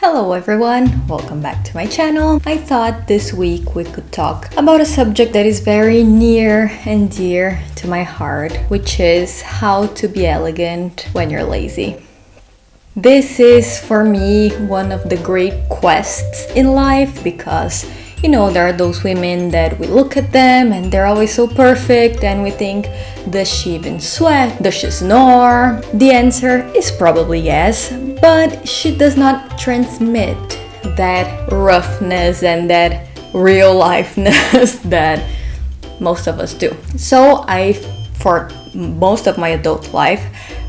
Hello everyone, welcome back to my channel. I thought this week we could talk about a subject that is very near and dear to my heart, which is how to be elegant when you're lazy. This is for me one of the great quests in life because there are those women that we look at them and they're always so perfect and we think, does she even sweat? Does she snore? The answer is probably yes, but she does not transmit that roughness and that real lifeness that most of us do. So for most of my adult life,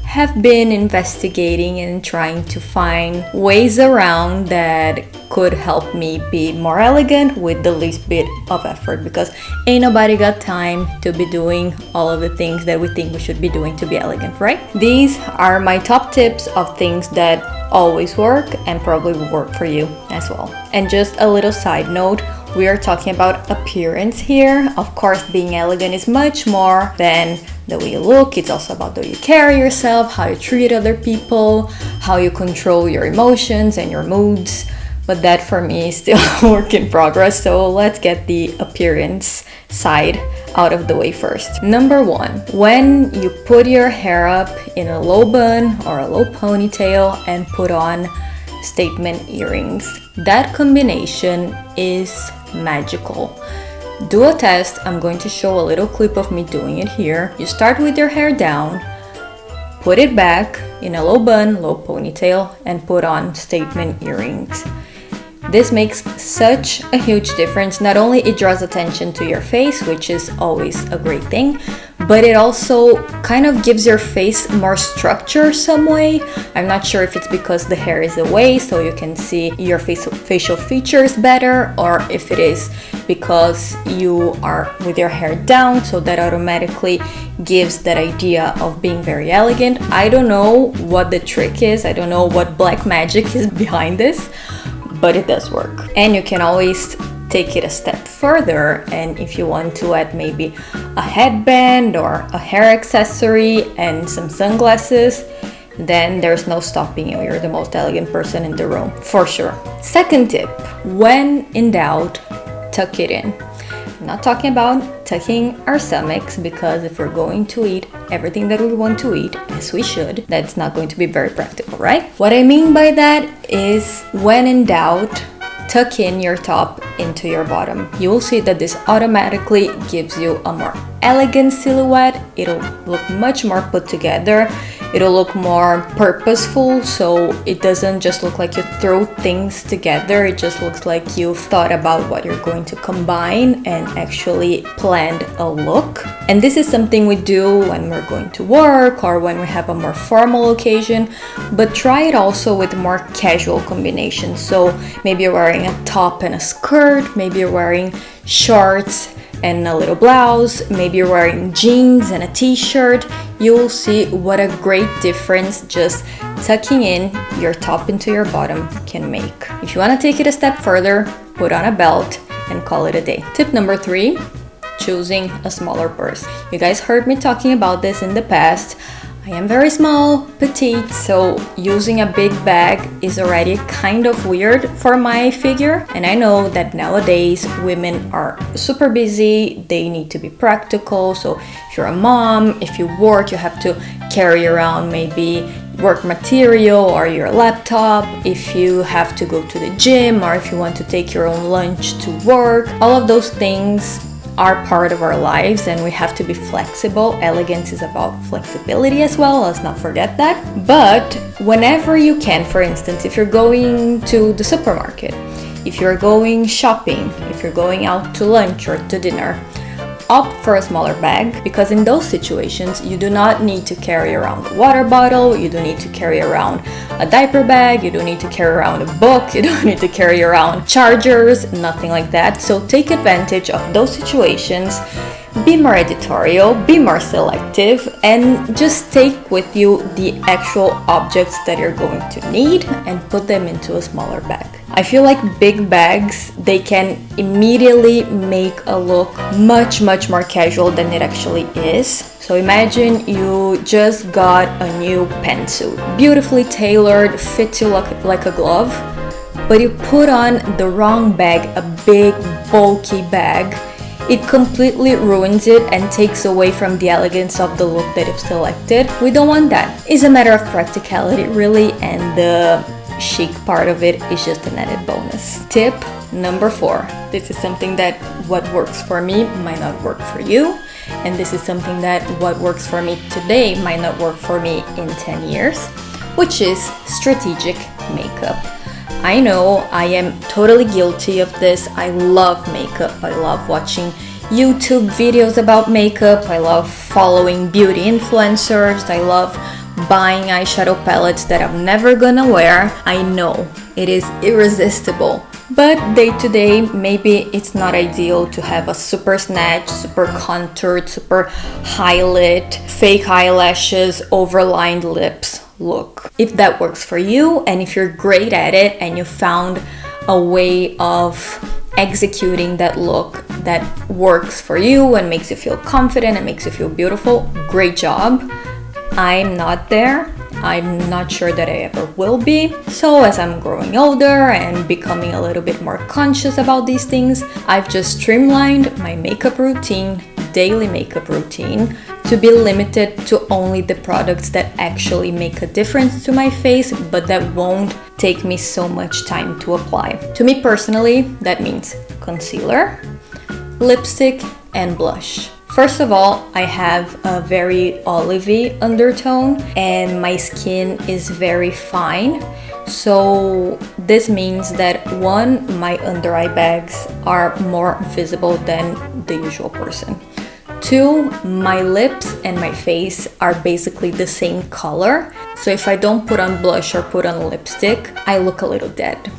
have been investigating and trying to find ways around that could help me be more elegant with the least bit of effort, because ain't nobody got time to be doing all of the things that we think we should be doing to be elegant, right? These are my top tips of things that always work and probably will work for you as well. And just a little side note, we are talking about appearance here. Of course, being elegant is much more than the way you look. It's also about the way you carry yourself, how you treat other people, how you control your emotions and your moods. But that for me is still a work in progress. So let's get the appearance side out of the way first. Number one, when you put your hair up in a low bun or a low ponytail and put on statement earrings, that combination is magical. Do a test. I'm going to show a little clip of me doing it here. You start with your hair down, put it back in a low bun, low ponytail, and put on statement earrings. This makes such a huge difference. Not only it draws attention to your face, which is always a great thing, but it also kind of gives your face more structure some way. I'm not sure if it's because the hair is away so you can see your facial features better, or if it is because you are with your hair down, so that automatically gives that idea of being very elegant. I don't know what the trick is. I don't know what black magic is behind this, but it does work. And you can always take it a step further, and if you want to add maybe a headband or a hair accessory and some sunglasses, then there's no stopping you. You're the most elegant person in the room, for sure. Second tip, when in doubt, tuck it in. I'm not talking about tucking our stomachs, because if we're going to eat everything that we want to eat, as we should, that's not going to be very practical, right? What I mean by that is, when in doubt, tuck in your top into your bottom. You will see that this automatically gives you a more elegant silhouette. It'll look much more put together. It'll look more purposeful, so it doesn't just look like you throw things together. It just looks like you've thought about what you're going to combine and actually planned a look. And this is something we do when we're going to work or when we have a more formal occasion, but try it also with more casual combinations. So maybe you're wearing a top and a skirt, maybe you're wearing shorts and a little blouse, maybe you're wearing jeans and a t-shirt. You'll see what a great difference just tucking in your top into your bottom can make. If you want to take it a step further, put on a belt and call it a day. Tip number 3, choosing a smaller purse. You guys heard me talking about this in the past. I am very small, petite, so using a big bag is already kind of weird for my figure. And I know that nowadays women are super busy, they need to be practical. So if you're a mom, if you work, you have to carry around maybe work material or your laptop. If you have to go to the gym, or if you want to take your own lunch to work, all of those things are part of our lives, and we have to be flexible. Elegance is about flexibility as well, let's not forget that. But whenever you can, for instance, if you're going to the supermarket, if you're going shopping, if you're going out to lunch or to dinner, opt for a smaller bag, because in those situations you do not need to carry around a water bottle, you don't need to carry around a diaper bag, you don't need to carry around a book, you don't need to carry around chargers, nothing like that. So take advantage of those situations, be more editorial, be more selective, and just take with you the actual objects that you're going to need and put them into a smaller bag. I feel like big bags, they can immediately make a look much more casual than it actually is. So imagine you just got a new pantsuit, beautifully tailored, fits you like a glove. but you put on the wrong bag, a big bulky bag, it completely ruins it and takes away from the elegance of the look that you've selected. We don't want that. It's a matter of practicality really, and the chic part of it is just an added bonus. Tip number 4. This is something that what works for me might not work for you, and this is something that what works for me today might not work for me in 10 years, which is strategic makeup. I know I am totally guilty of this. I love makeup. I love watching YouTube videos about makeup. I love following beauty influencers. I love buying eyeshadow palettes that I'm never gonna wear. I know it is irresistible, but day to day maybe it's not ideal to have a super snatched, super contoured, super highlight, fake eyelashes, overlined lips look. If that works for you, and if you're great at it and you found a way of executing that look that works for you and makes you feel confident and makes you feel beautiful, great job. I'm not there. I'm not sure that I ever will be. So as I'm growing older and becoming a little bit more conscious about these things, I've just streamlined my makeup routine, daily makeup routine, to be limited to only the products that actually make a difference to my face, but that won't take me so much time to apply. To me personally, that means concealer, lipstick, and blush. First of all, I have a very olivey undertone and my skin is very fine. So this means that 1, my under eye bags are more visible than the usual person. 2, my lips and my face are basically the same color. So if I don't put on blush or put on lipstick, I look a little dead.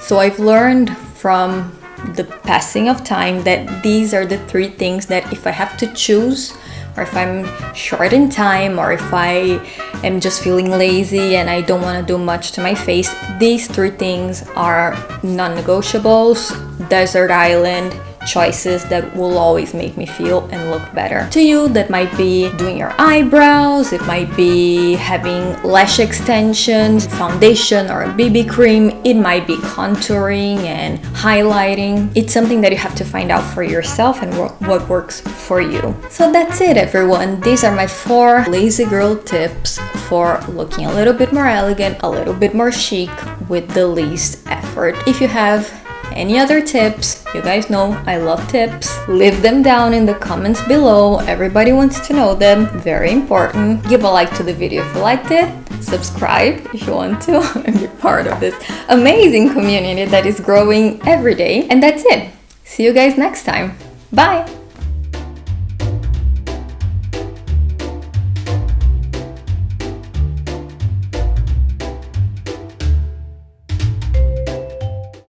So I've learned from the passing of time that these are the 3 things that if I have to choose, or if I'm short in time, or if I am just feeling lazy and I don't want to do much to my face, these 3 things are non-negotiables, desert island choices that will always make me feel and look better. To you, that might be doing your eyebrows, it might be having lash extensions, foundation or a BB cream, it might be contouring and highlighting. It's something that you have to find out for yourself and what works for you. So that's it, everyone. These are my 4 lazy girl tips for looking a little bit more elegant, a little bit more chic with the least effort. If you have any other tips, you guys know I love tips, leave them down in the comments below. Everybody wants to know them, very important. Give a like to the video if you liked it, subscribe if you want to and be part of this amazing community that is growing every day. And that's it. See you guys next time. Bye.